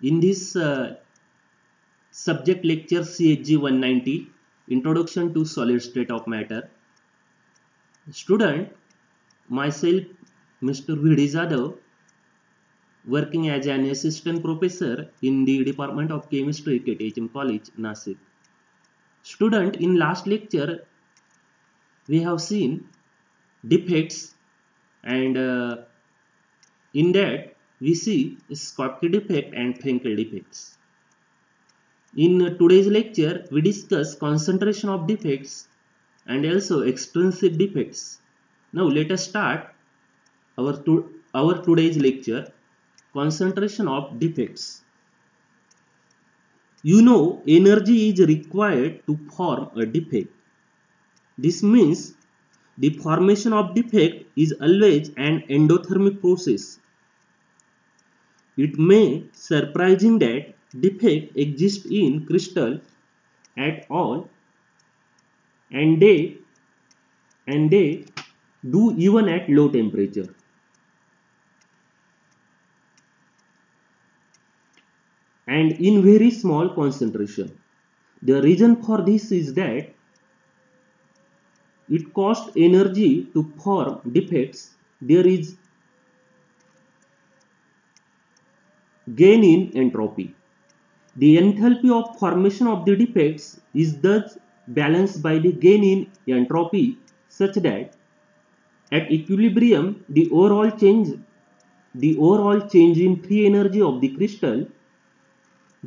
In this subject lecture CHG 190, Introduction to Solid State of Matter, student, myself Mr. V.D. Jadhav, working as an assistant professor in the Department of Chemistry, KTHM College, Nasik. Student, in last lecture we have seen defects, and in that we see Schottky defect and Frenkel defects. In today's lecture we discuss concentration of defects and also extrinsic defects. Now let us start our today's lecture, concentration of defects. You know, energy is required to form a defect. This means the formation of defect is always an endothermic process. It may surprising that defect exists in crystal at all, and they do even at low temperature. And in very small concentration. The reason for this is that it costs energy to form defects. There is gain in entropy. The enthalpy of formation of the defects is thus balanced by the gain in entropy, such that at equilibrium the overall change in free energy of the crystal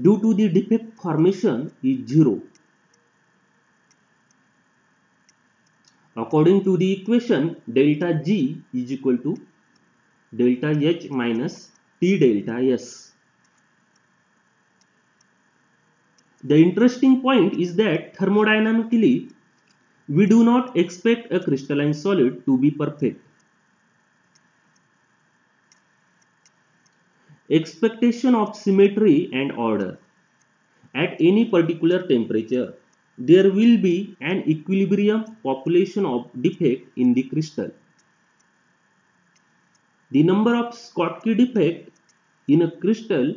due to the defect formation is zero. According to the equation, delta G is equal to delta H minus T delta S. The interesting point is that thermodynamically we do not expect a crystalline solid to be perfect. Expectation of symmetry and order. At any particular temperature, there will be an equilibrium population of defect in the crystal. The number of Schottky defect in a crystal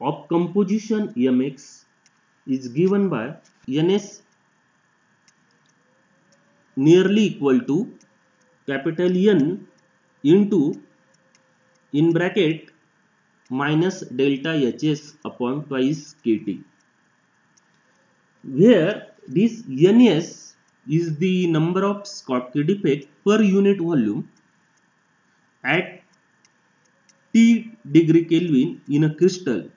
of composition mx is given by Ns nearly equal to capital N into in bracket minus delta Hs upon twice Kt, where this Ns is the number of Schottky defect per unit volume at T degree Kelvin in a crystal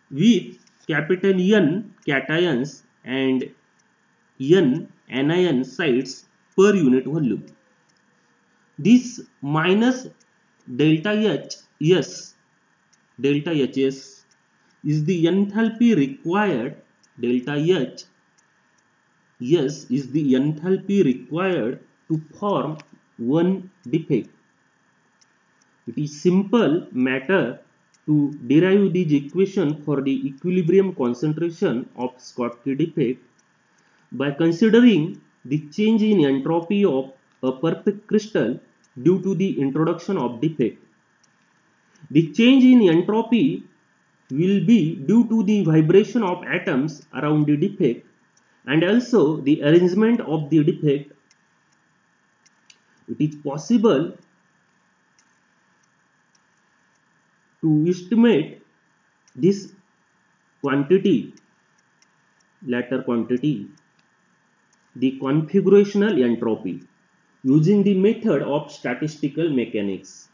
with capital N cations and N anion sites per unit volume. This minus delta Hs is the enthalpy required. Delta H S is the enthalpy required to form one defect. It is simple matter to derive this equation for the equilibrium concentration of Schottky defect by considering the change in entropy of a perfect crystal due to the introduction of defect. The change in entropy will be due to the vibration of atoms around the defect and also the arrangement of the defect. It is possible to estimate this latter quantity, the configurational entropy, using the method of statistical mechanics.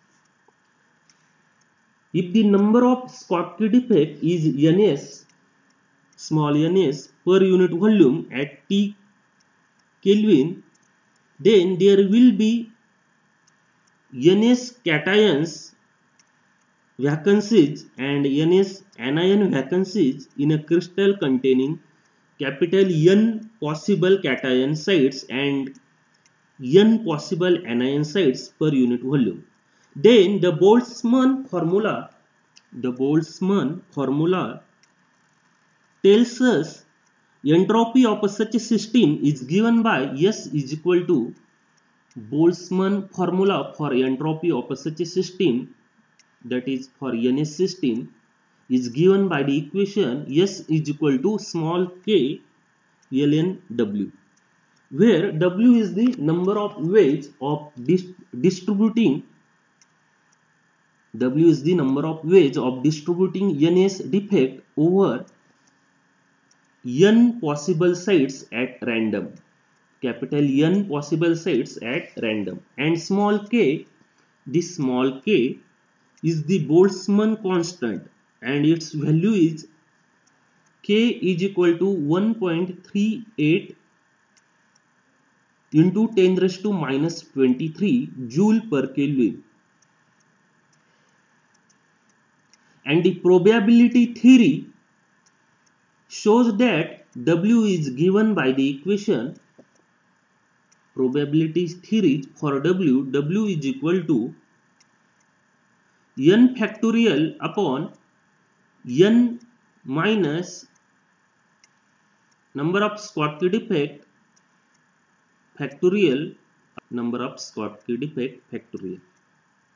If the number of Schottky defect is Ns, small ns per unit volume at T Kelvin, then there will be Ns cations vacancies and Ns anion vacancies in a crystal containing capital N possible cation sites and N possible anion sites per unit volume. Then the Boltzmann formula tells us entropy of such a system is given by S is equal to Boltzmann formula for entropy of such a system, that is for NS system, is given by the equation S is equal to small k ln W, where W is the number of ways of distributing NS defect over n possible sites at random, capital N possible sites at random, and small k, this small k is the Boltzmann constant and its value is k is equal to 1.38 into 10 raised to minus 23 joule per Kelvin. And the probability theory shows that W is given by the equation, probability theory for W is equal to n factorial upon n minus number of Schottky defect factorial number of Schottky defect factorial.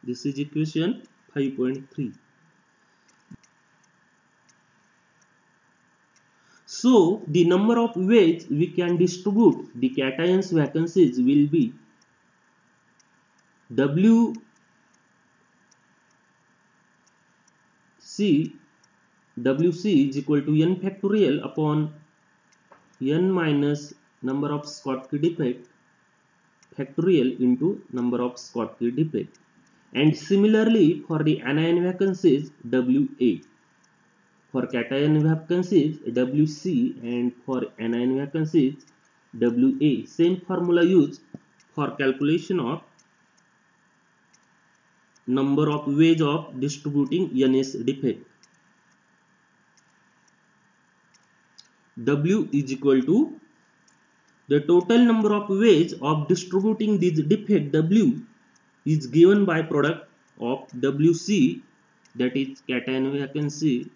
This is equation 5.3. So the number of ways we can distribute the cations vacancies will be WC is equal to n factorial upon n minus number of Schottky defect factorial into number of Schottky defect. And similarly for the anion vacancies WA, for cation vacancies WC, and for anion vacancies WA. Same formula used for calculation of number of ways of distributing NS defect. W is equal to the total number of ways of distributing this defect W is given by product of WC, that is cation vacancy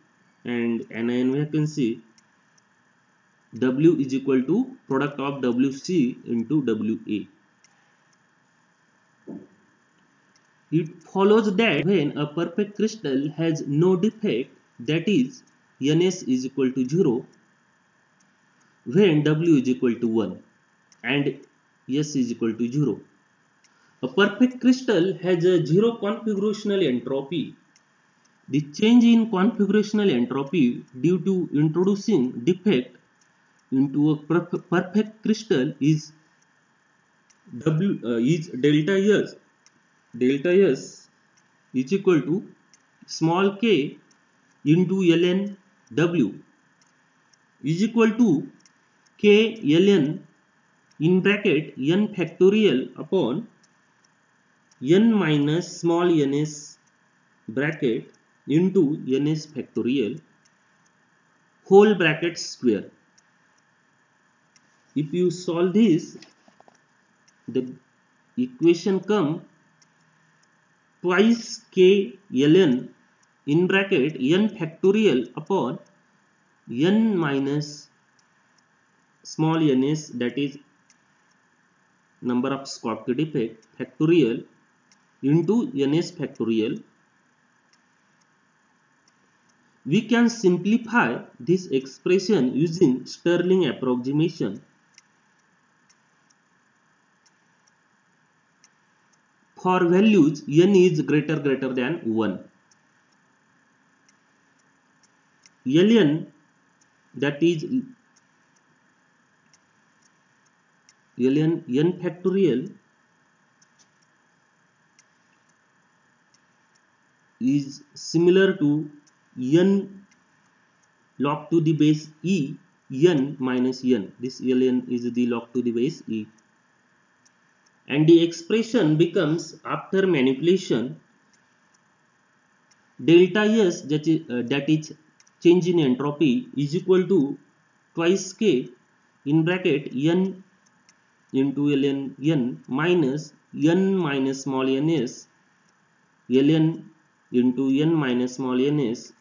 and anion vacancy. W is equal to product of WC into WA. It follows that when a perfect crystal has no defect, that is NS is equal to 0, when W is equal to 1 and S is equal to 0. A perfect crystal has a 0 configurational entropy. The change in configurational entropy due to introducing defect into a perfect crystal is delta S. Delta S is equal to small k into ln W is equal to k ln in bracket n factorial upon n minus small ns bracket into ns factorial whole bracket square. If you solve this, the equation come twice k ln in bracket n factorial upon n minus small ns, that is number of Schottky defect factorial into ns factorial. We can simplify this expression using Stirling approximation. For values n is greater than 1, ln, that is ln n factorial is similar to n log to the base e n minus n. This ln is the log to the base e, and the expression becomes, after manipulation, delta S, that is change in entropy, is equal to twice k in bracket n into ln n minus n minus small ns ln into n minus small ns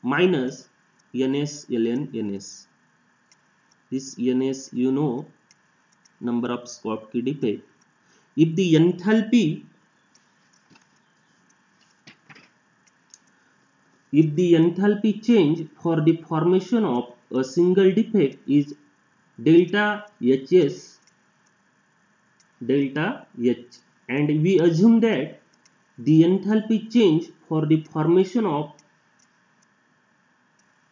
minus ns ln ns. This ns, you know, number of Schottky defect. If the enthalpy if the enthalpy change for the formation of a single defect is delta Hs delta H, and we assume that the enthalpy change for the formation of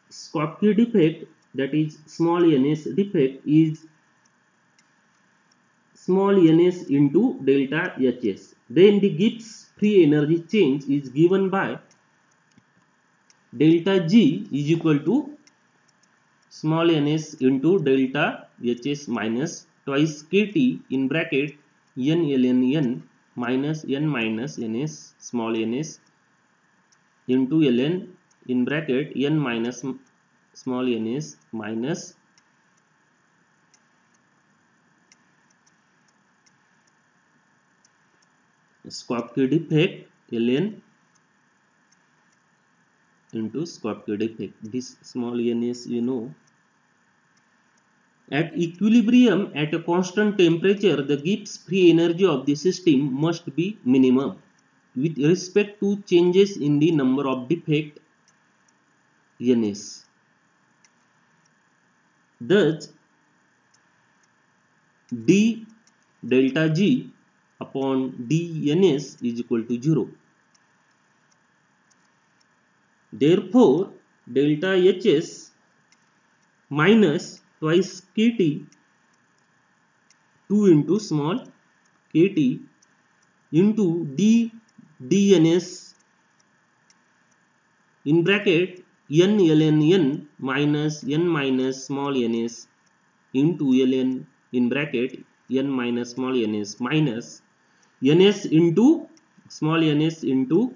Schottky defect, that is small ns defect, is small ns into delta Hs. Then the Gibbs free energy change is given by delta G is equal to small ns into delta Hs minus twice kT in bracket n ln n minus n minus ns small ns into ln in bracket n minus small ns minus Schottky defect ln into Schottky defect. This small ns, you know. At equilibrium at a constant temperature, the Gibbs free energy of the system must be minimum with respect to changes in the number of defect ns. Thus, d delta G upon dns is equal to 0. Therefore, delta Hs minus twice kT 2 into small kT into dns in bracket n ln n minus n minus small ns into ln in bracket n minus small ns minus ns into small ns into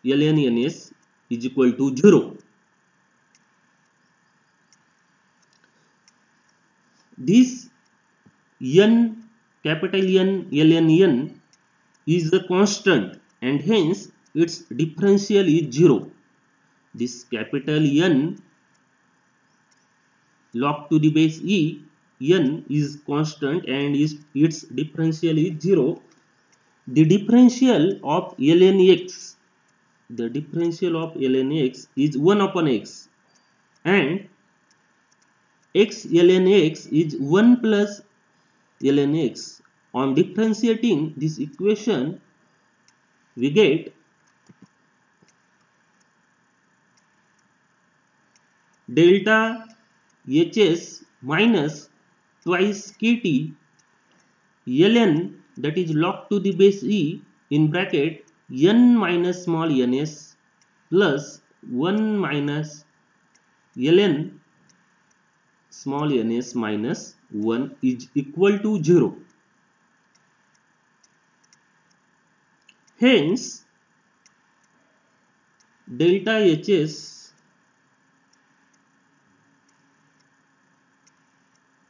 ln ns is equal to 0. This n capital N ln n is a constant and hence its differential is 0. This capital N log to the base e, n is constant and its differential is 0. The differential of ln x, is 1 upon x, and x ln x is 1 plus ln x. On differentiating this equation, we get delta Hs minus twice kT ln, that is log to the base e in bracket n minus small ns plus 1 minus ln small ns minus 1 is equal to 0. Hence, delta Hs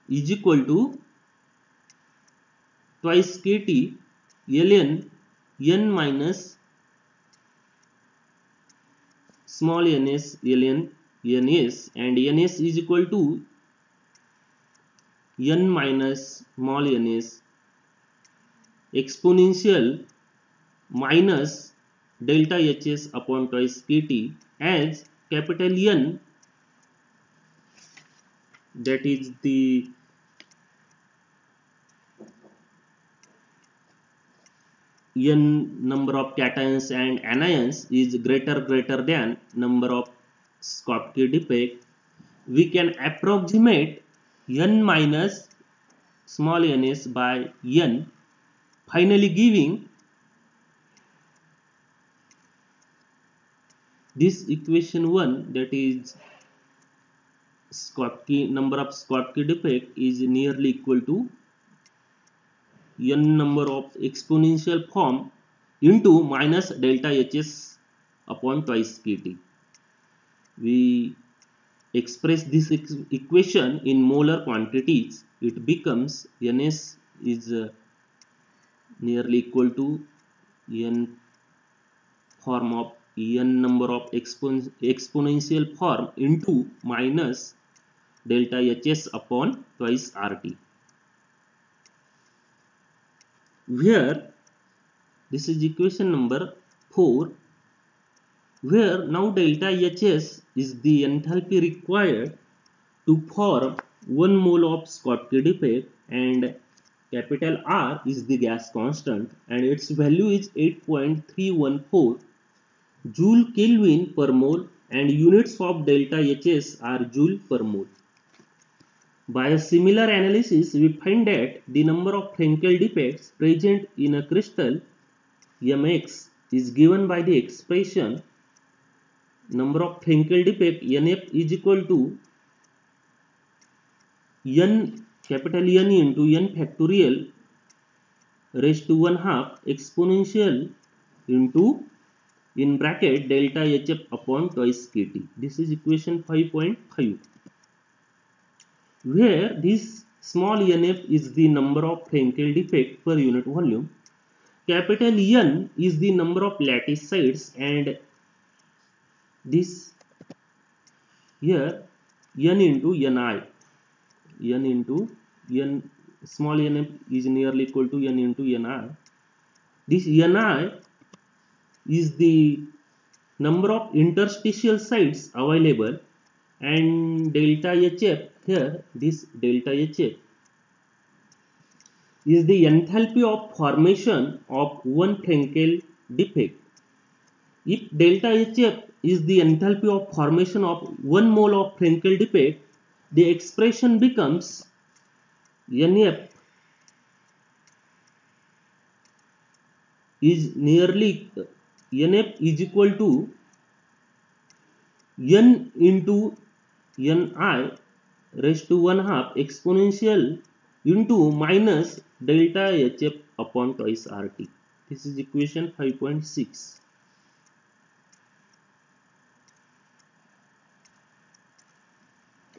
is equal to twice kT ln n minus small ns ln ns, and ns is equal to n minus small ns exponential minus delta Hs upon twice kT, as capital N, that is the n number of cations and anions is greater than number of Schottky defect, we can approximate n minus small ns by n, finally giving this equation 1, that is number of Schottky defect is nearly equal to n number of exponential form into minus delta Hs upon twice kT. We express this equation in molar quantities. It becomes ns is nearly equal to n form of n number of exponential form into minus delta Hs upon twice RT. Where this is equation number 4, where now delta Hs is the enthalpy required to form 1 mole of Schottky defect, and capital R is the gas constant and its value is 8.314 joule Kelvin per mole, and units of delta Hs are joule per mole. By a similar analysis, we find that the number of Frenkel defects present in a crystal Mx is given by the expression number of Frenkel defect Nf is equal to n capital N into n factorial raised to 1 half exponential into in bracket delta Hf upon twice Kt. This is equation 5.5, where this small nf is the number of Frenkel defect per unit volume, capital N is the number of lattice sites, and this here n into ni, n into n, small nf is nearly equal to n into ni. This ni is the number of interstitial sites available, and delta Hf here, this delta Hf is the enthalpy of formation of one Frenkel defect. If delta Hf is the enthalpy of formation of 1 mole of Frenkel defect, the expression becomes Nf is nearly Nf is equal to n into ni raised to 1 half exponential into minus delta Hf upon twice RT. This is equation 5.6.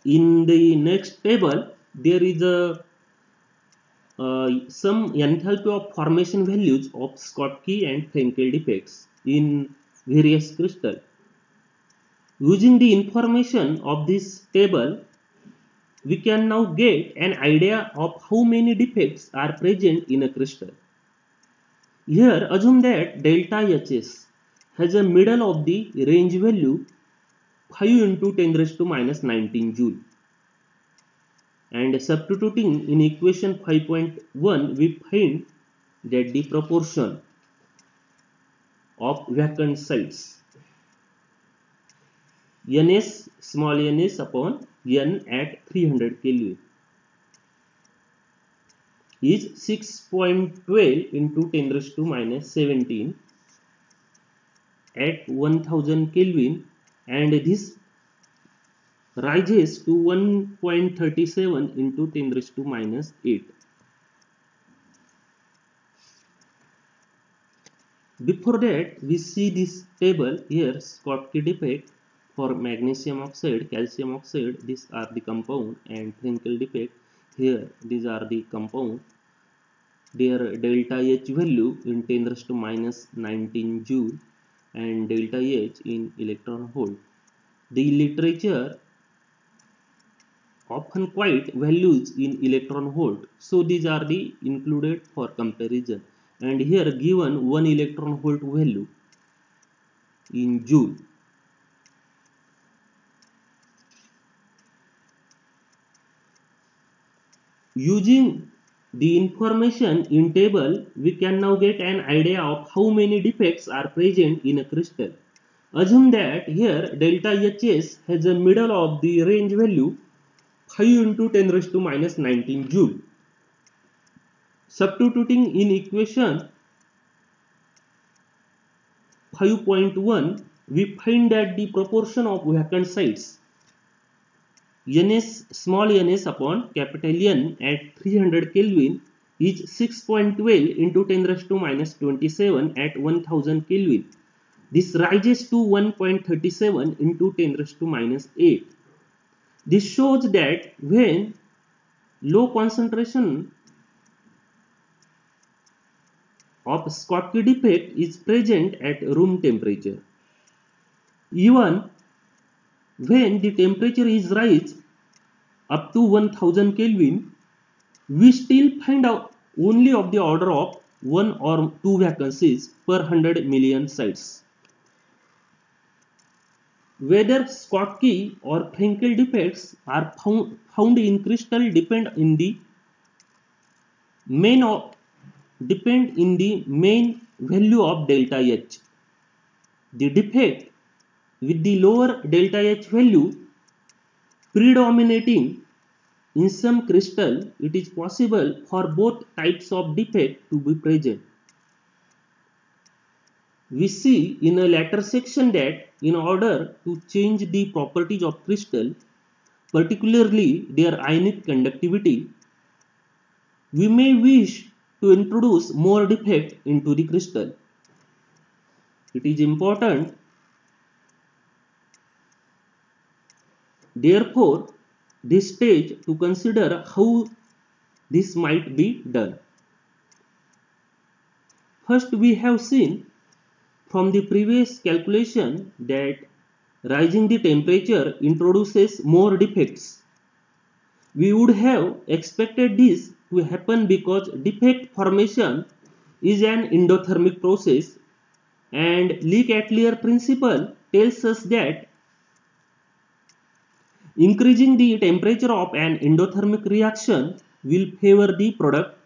In the next table, there is a some enthalpy of formation values of Schottky and Frenkel defects in various crystals. Using the information of this table, we can now get an idea of how many defects are present in a crystal. Here, assume that delta Hs has a middle of the range value 5 into 10 raised to minus 19 joule. And substituting in equation 5.1, we find that the proportion of vacant sites Ns, small ns upon n at 300 Kelvin is 6.12 into 10 raised to minus 17 at 1000 Kelvin, and this rises to 1.37 into 10 raised to minus 8. Before that, we see this table here, Schottky defect for magnesium oxide, calcium oxide, these are the compound, and Frenkel defect here, these are the compound. Their delta H value in 10 raised to minus 19 joule and delta H in electron volt. The literature often quite values in electron volt, so these are the included for comparison, and here given 1 electron volt value in joule. Using the information in table, we can now get an idea of how many defects are present in a crystal. Assume that here delta Hs has a middle of the range value 5 into 10 raised to minus 19 joule. Substituting in equation 5.1, we find that the proportion of vacant sites Ns, small ns upon capital N at 300 Kelvin is 6.12 into 10 raised to minus 27 at 1000 Kelvin. This rises to 1.37 into 10 raised to minus 8. This shows that when low concentration of Schottky defect is present at room temperature, even when the temperature is raised up to 1000 Kelvin, we still find out only of the order of 1 or 2 vacancies per 100 million sites. Whether Schottky or Frenkel defects are found in crystal depend main in the main value of delta H. The defect with the lower delta H value predominating in some crystal, it is possible for both types of defect to be present. We see in a later section that in order to change the properties of crystal, particularly their ionic conductivity, we may wish to introduce more defect into the crystal. It is important, therefore, this stage to consider how this might be done. First, we have seen from the previous calculation that rising the temperature introduces more defects. We would have expected this to happen because defect formation is an endothermic process, and Le-Chatelier principle tells us that increasing the temperature of an endothermic reaction will favor the product,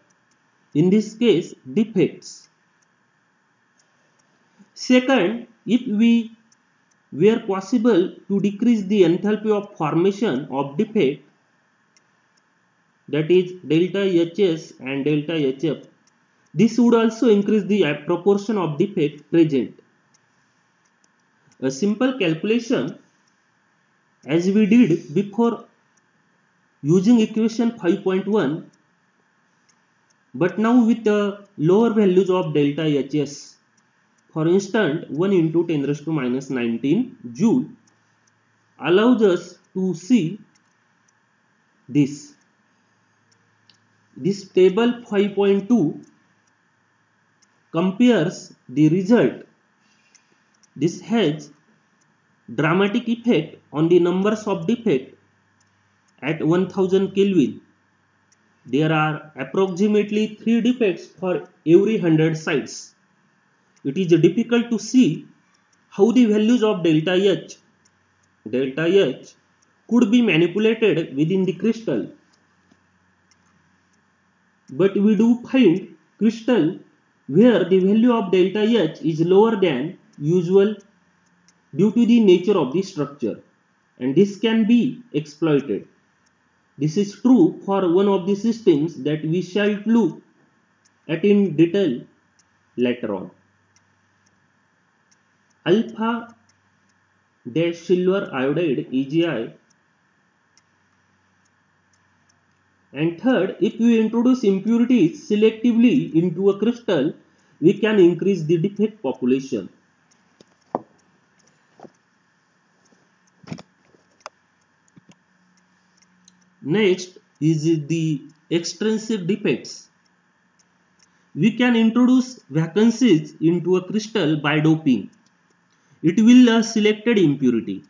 in this case defects. Second, if we were possible to decrease the enthalpy of formation of defect, that is delta Hs and delta Hf, this would also increase the proportion of defect present. A simple calculation as we did before using equation 5.1, but now with the lower values of delta Hs. For instance, 1 into 10 raised to minus 19 joule allows us to see this. This table 5.2 compares the result. This has dramatic effect on the numbers of defects at 1000 Kelvin. There are approximately 3 defects for every 100 sites. It is difficult to see how the values of delta H could be manipulated within the crystal. But we do find crystal where the value of delta H is lower than usual due to the nature of the structure, and this can be exploited. This is true for one of the systems that we shall look at in detail later on. Alpha silver iodide AgI. And third, if we introduce impurities selectively into a crystal, we can increase the defect population. Next is the extrinsic defects. We can introduce vacancies into a crystal by doping. It will a selected impurity.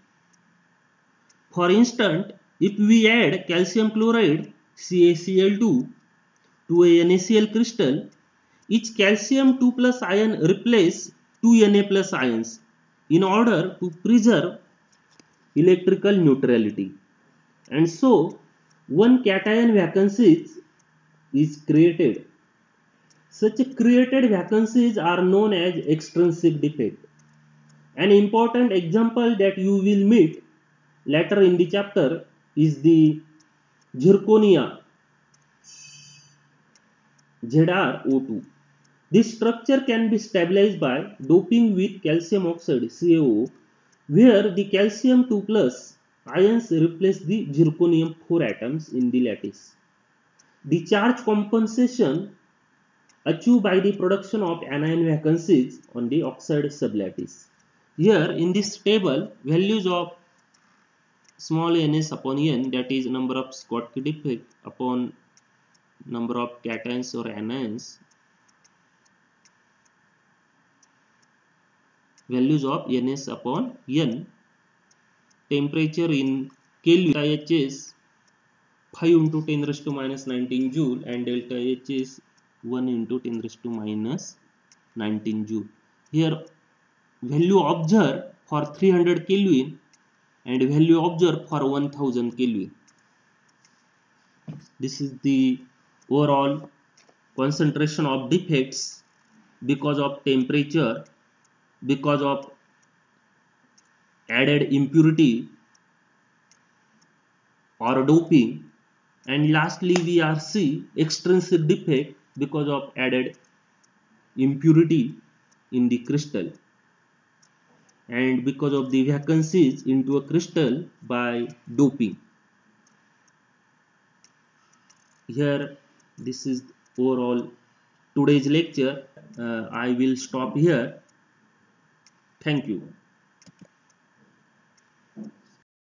For instance, if we add calcium chloride CaCl2 to a NaCl crystal, each calcium 2 plus ion replaces 2 Na plus ions in order to preserve electrical neutrality, and so one cation vacancy is created. Such created vacancies are known as extrinsic defect. An important example that you will meet later in the chapter is the zirconia ZrO2. This structure can be stabilized by doping with calcium oxide CaO, where the calcium 2 plus ions replace the zirconium 4 atoms in the lattice. The charge compensation achieved by the production of anion vacancies on the oxide sublattice. Here in this table, values of small ns upon n, that is number of Schottky defect upon number of cations or anions, values of ns upon n, temperature in Kelvin, delta H is 5 into 10 raised to minus 19 joule and delta H is 1 into 10 raised to minus 19 joule. Here value observed for 300 Kelvin and value observed for 1000 Kelvin. This is the overall concentration of defects because of temperature, because of added impurity or doping, and lastly we are see extrinsic defect because of added impurity in the crystal and because of the vacancies into a crystal by doping. Here this is overall today's lecture. I will stop here. Thank you.